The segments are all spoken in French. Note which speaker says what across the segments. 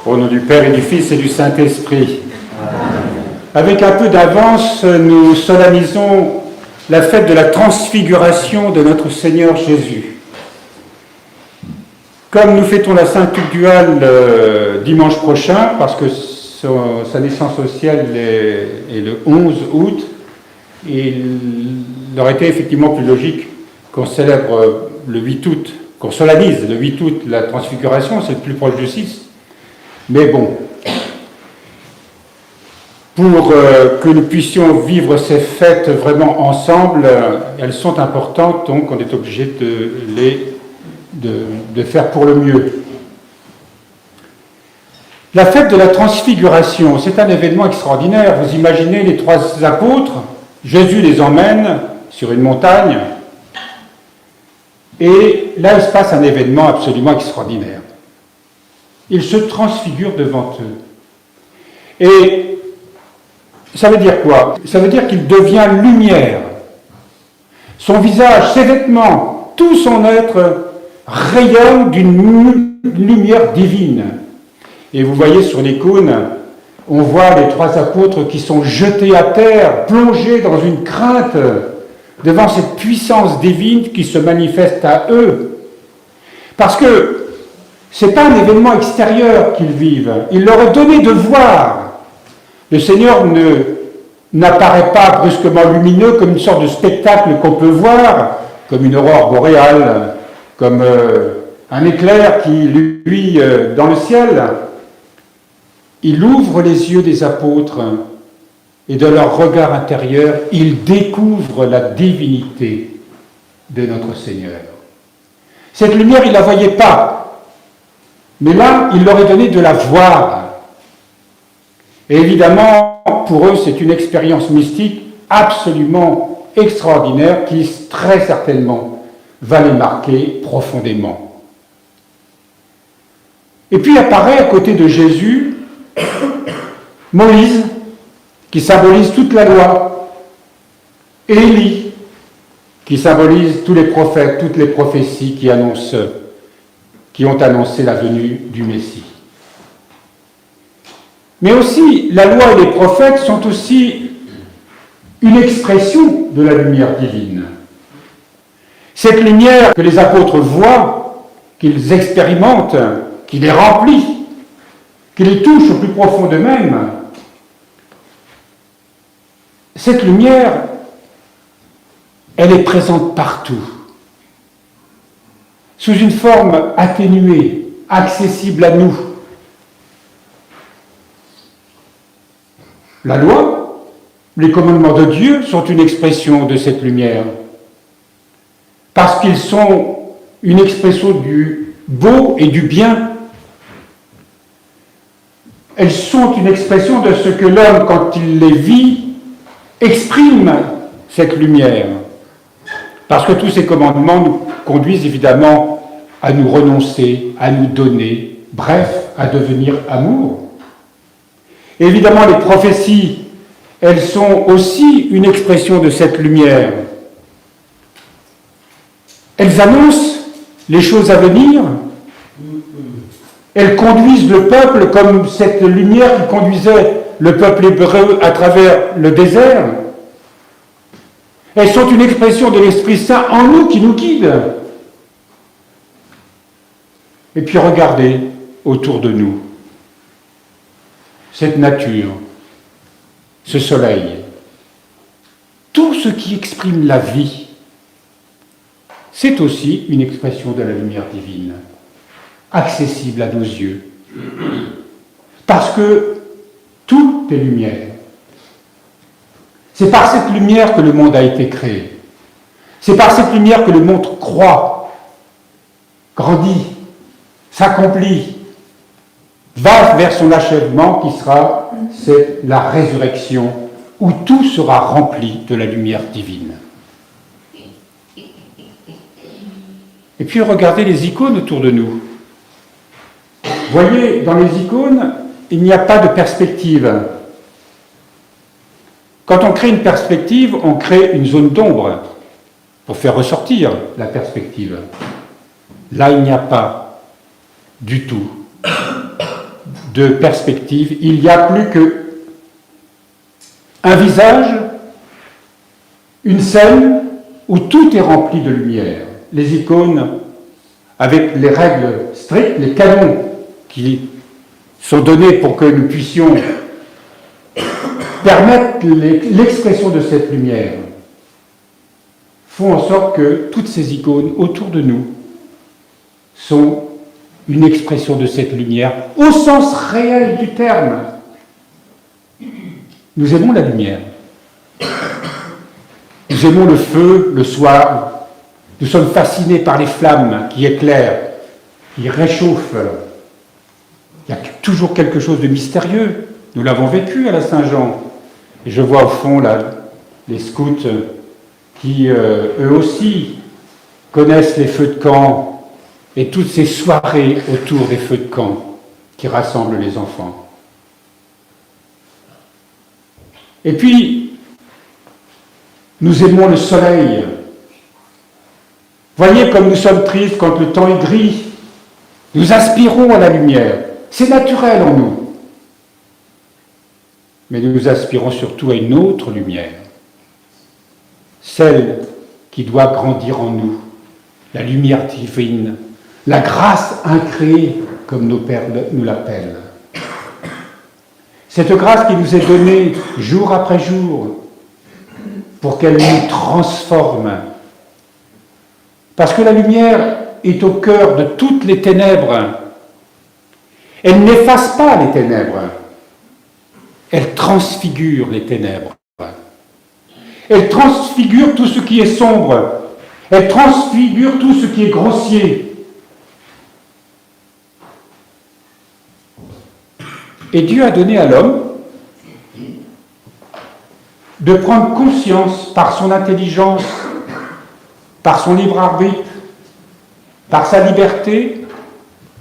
Speaker 1: Au nom du Père et du Fils et du Saint-Esprit. Avec un peu d'avance, nous solennisons la fête de la transfiguration de notre Seigneur Jésus. Comme nous fêtons la Sainte Tugdual dimanche prochain, parce que sa naissance au ciel est le 11 août, il aurait été effectivement plus logique qu'on célèbre le 8 août, qu'on solennise le 8 août la transfiguration, c'est le plus proche du 6. Mais bon, pour que nous puissions vivre ces fêtes vraiment ensemble, elles sont importantes, donc on est obligé de faire pour le mieux. La fête de la transfiguration, c'est un événement extraordinaire. Vous imaginez les trois apôtres, Jésus les emmène sur une montagne, et là il se passe un événement absolument extraordinaire. Il se transfigure devant eux. Et ça veut dire quoi? Ça veut dire qu'il devient lumière. Son visage, ses vêtements, tout son être rayonne d'une lumière divine. Et vous voyez sur l'icône, on voit les trois apôtres qui sont jetés à terre, plongés dans une crainte devant cette puissance divine qui se manifeste à eux. Parce que ce n'est pas un événement extérieur qu'ils vivent. Il leur est donné de voir. Le Seigneur n'apparaît pas brusquement lumineux comme une sorte de spectacle qu'on peut voir, comme une aurore boréale, comme un éclair qui luit dans le ciel. Il ouvre les yeux des apôtres et de leur regard intérieur, ils découvrent la divinité de notre Seigneur. Cette lumière, ils ne la voyaient pas. Mais là, il leur est donné de la voir. Et évidemment, pour eux, c'est une expérience mystique absolument extraordinaire qui, très certainement, va les marquer profondément. Et puis apparaît à côté de Jésus, Moïse, qui symbolise toute la loi, et Élie, qui symbolise tous les prophètes, toutes les prophéties qui ont annoncé la venue du Messie. Mais aussi, la loi et les prophètes sont aussi une expression de la lumière divine. Cette lumière que les apôtres voient, qu'ils expérimentent, qui les remplit, qui les touche au plus profond d'eux-mêmes, cette lumière, elle est présente partout. Sous une forme atténuée, accessible à nous. La loi, les commandements de Dieu sont une expression de cette lumière, parce qu'ils sont une expression du beau et du bien. Elles sont une expression de ce que l'homme, quand il les vit, exprime cette lumière. Parce que tous ces commandements nous conduisent évidemment à nous renoncer, à nous donner, bref, à devenir amour. Et évidemment, les prophéties, elles sont aussi une expression de cette lumière. Elles annoncent les choses à venir. Elles conduisent le peuple comme cette lumière qui conduisait le peuple hébreu à travers le désert. Elles sont une expression de l'Esprit Saint en nous qui nous guide. Et puis regardez autour de nous cette nature, ce soleil, tout ce qui exprime la vie, c'est aussi une expression de la lumière divine, accessible à nos yeux. Parce que tout est lumière. C'est par cette lumière que le monde a été créé. C'est par cette lumière que le monde croît, grandit, s'accomplit, va vers son achèvement qui sera, c'est la résurrection, où tout sera rempli de la lumière divine. Et puis regardez les icônes autour de nous. Voyez, dans les icônes, il n'y a pas de perspective. Quand on crée une perspective, on crée une zone d'ombre pour faire ressortir la perspective. Là, il n'y a pas du tout de perspective. Il n'y a plus qu'un visage, une scène où tout est rempli de lumière. Les icônes, avec les règles strictes, les canons qui sont donnés pour que nous puissions permettre l'expression de cette lumière, font en sorte que toutes ces icônes autour de nous sont une expression de cette lumière au sens réel du terme. Nous aimons la lumière. Nous aimons le feu le soir. Nous sommes fascinés par les flammes qui éclairent, qui réchauffent. Il y a toujours quelque chose de mystérieux. Nous l'avons vécu à la Saint-Jean. Et je vois au fond là, les scouts qui, eux aussi, connaissent les feux de camp et toutes ces soirées autour des feux de camp qui rassemblent les enfants. Et puis, nous aimons le soleil. Voyez comme nous sommes tristes quand le temps est gris. Nous aspirons à la lumière. C'est naturel en nous. Mais nous aspirons surtout à une autre lumière. Celle qui doit grandir en nous. La lumière divine. La grâce incréée, comme nos pères nous l'appellent. Cette grâce qui nous est donnée jour après jour pour qu'elle nous transforme. Parce que la lumière est au cœur de toutes les ténèbres. Elle n'efface pas les ténèbres. Elle transfigure les ténèbres. Elle transfigure tout ce qui est sombre. Elle transfigure tout ce qui est grossier. Et Dieu a donné à l'homme de prendre conscience par son intelligence, par son libre arbitre, par sa liberté,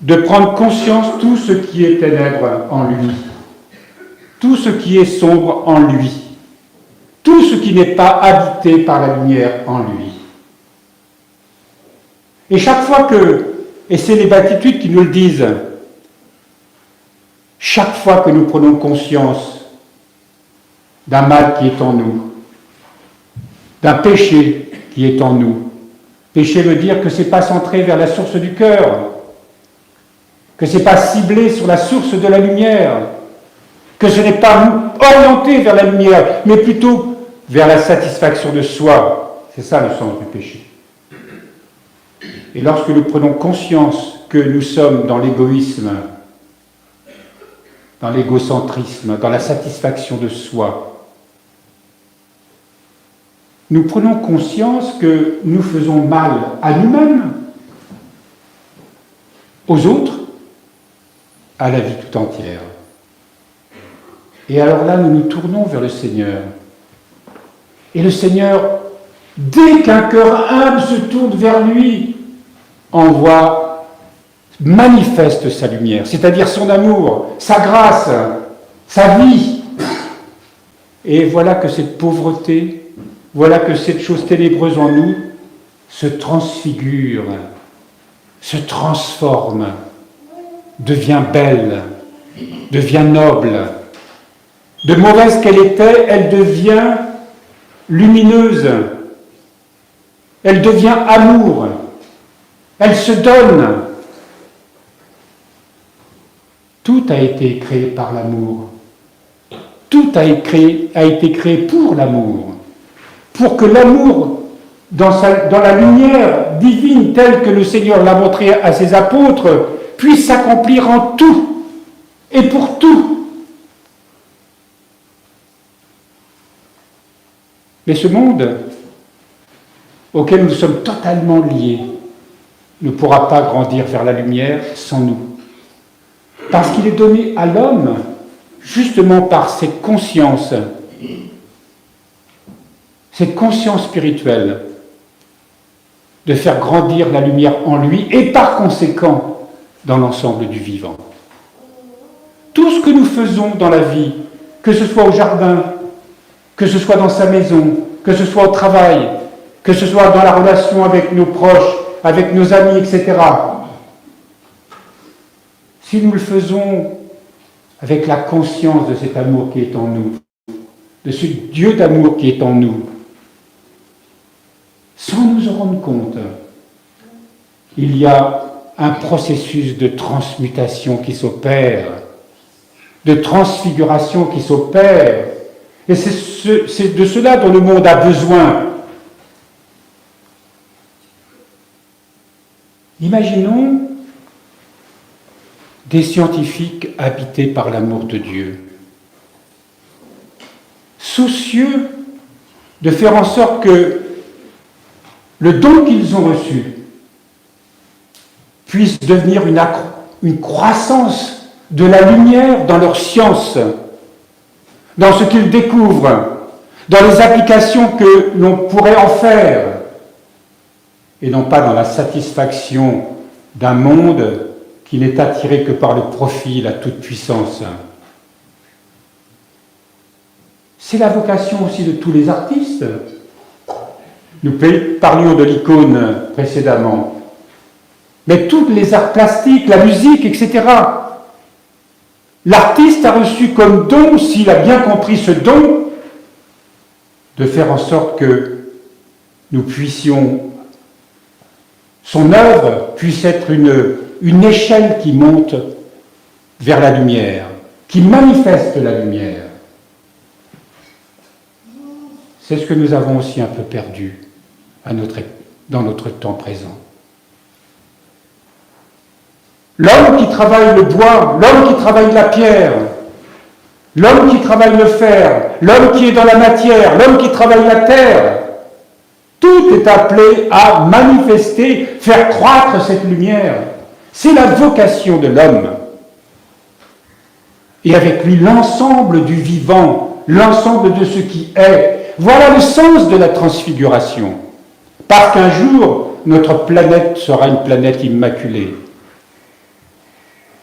Speaker 1: de prendre conscience de tout ce qui est ténèbres en lui, tout ce qui est sombre en lui, tout ce qui n'est pas habité par la lumière en lui. Et chaque fois et c'est les béatitudes qui nous le disent, chaque fois que nous prenons conscience d'un mal qui est en nous, d'un péché qui est en nous, péché veut dire que ce n'est pas centré vers la source du cœur, que ce n'est pas ciblé sur la source de la lumière, que ce n'est pas orienté vers la lumière, mais plutôt vers la satisfaction de soi. C'est ça le sens du péché. Et lorsque nous prenons conscience que nous sommes dans l'égoïsme, dans l'égocentrisme, dans la satisfaction de soi, nous prenons conscience que nous faisons mal à nous-mêmes, aux autres, à la vie tout entière. Et alors là, nous nous tournons vers le Seigneur. Et le Seigneur, dès qu'un cœur humble se tourne vers lui, manifeste sa lumière, c'est-à-dire son amour, sa grâce, sa vie. Et voilà que cette pauvreté, voilà que cette chose ténébreuse en nous se transfigure, se transforme, devient belle, devient noble. De mauvaise qu'elle était, elle devient lumineuse, elle devient amour, elle se donne. Tout a été créé par l'amour. Tout a été créé pour l'amour. Pour que l'amour, dans la lumière divine telle que le Seigneur l'a montré à ses apôtres, puisse s'accomplir en tout et pour tout. Mais ce monde auquel nous sommes totalement liés ne pourra pas grandir vers la lumière sans nous. Parce qu'il est donné à l'homme, justement par cette conscience spirituelle, de faire grandir la lumière en lui et par conséquent dans l'ensemble du vivant. Tout ce que nous faisons dans la vie, que ce soit au jardin, que ce soit dans sa maison, que ce soit au travail, que ce soit dans la relation avec nos proches, avec nos amis, etc., si nous le faisons avec la conscience de cet amour qui est en nous, de ce Dieu d'amour qui est en nous, sans nous en rendre compte, il y a un processus de transmutation qui s'opère, de transfiguration qui s'opère. Et c'est de cela dont le monde a besoin. Imaginons des scientifiques habités par l'amour de Dieu, soucieux de faire en sorte que le don qu'ils ont reçu puisse devenir une croissance de la lumière dans leur science, dans ce qu'ils découvrent, dans les applications que l'on pourrait en faire, et non pas dans la satisfaction d'un monde qui n'est attiré que par le profit, la toute-puissance. C'est la vocation aussi de tous les artistes. Nous parlions de l'icône précédemment, mais tous les arts plastiques, la musique, etc. L'artiste a reçu comme don, s'il a bien compris ce don, de faire en sorte que nous puissions, son œuvre puisse être une échelle qui monte vers la lumière, qui manifeste la lumière. C'est ce que nous avons aussi un peu perdu dans notre temps présent. L'homme qui travaille le bois, l'homme qui travaille la pierre, l'homme qui travaille le fer, l'homme qui est dans la matière, l'homme qui travaille la terre, tout est appelé à manifester, faire croître cette lumière. C'est la vocation de l'homme. Et avec lui, l'ensemble du vivant, l'ensemble de ce qui est. Voilà le sens de la transfiguration. Parce qu'un jour, notre planète sera une planète immaculée.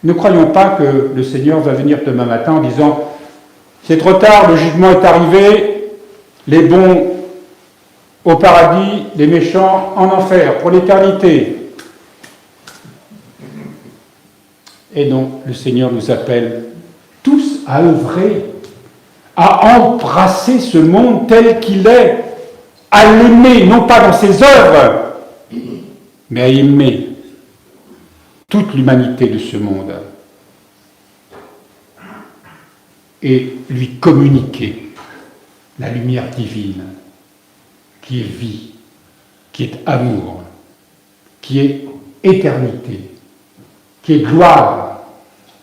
Speaker 1: Ne croyons pas que le Seigneur va venir demain matin en disant « C'est trop tard, le jugement est arrivé, les bons au paradis, les méchants en enfer, pour l'éternité. » Et non, le Seigneur nous appelle tous à œuvrer, à embrasser ce monde tel qu'il est, à l'aimer, non pas dans ses œuvres, mais à aimer toute l'humanité de ce monde et lui communiquer la lumière divine qui est vie, qui est amour, qui est éternité, qui est gloire,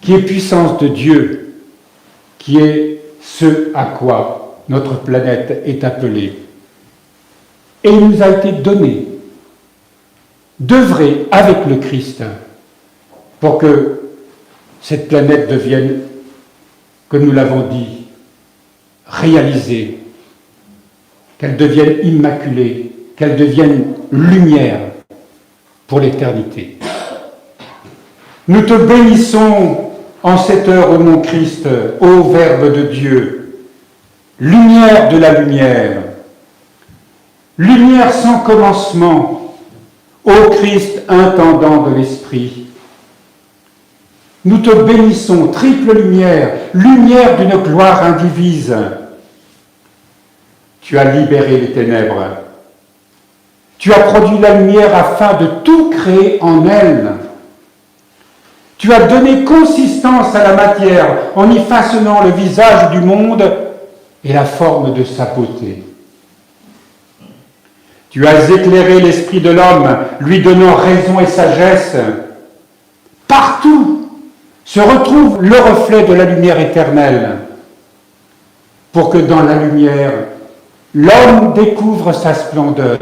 Speaker 1: qui est puissance de Dieu, qui est ce à quoi notre planète est appelée. Et il nous a été donné d'œuvrer avec le Christ pour que cette planète devienne, comme nous l'avons dit, réalisée, qu'elle devienne immaculée, qu'elle devienne lumière pour l'éternité. Nous te bénissons en cette heure, ô mon Christ, ô Verbe de Dieu, lumière de la lumière, lumière sans commencement, ô Christ intendant de l'Esprit. Nous te bénissons, triple lumière, lumière d'une gloire indivise. Tu as libéré les ténèbres. Tu as produit la lumière afin de tout créer en elle. Tu as donné consistance à la matière en y façonnant le visage du monde et la forme de sa beauté. Tu as éclairé l'esprit de l'homme, lui donnant raison et sagesse. Partout se retrouve le reflet de la lumière éternelle, pour que dans la lumière, l'homme découvre sa splendeur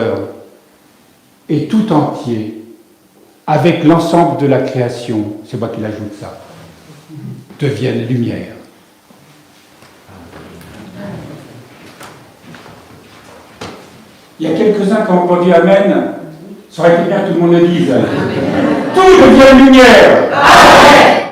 Speaker 1: et tout entier, avec l'ensemble de la création, c'est moi qui l'ajoute ça, devienne lumière. Il y a quelques-uns qui ont dit Amen, ça aurait été bien que tout le monde le dise. Tout devient lumière. Amen.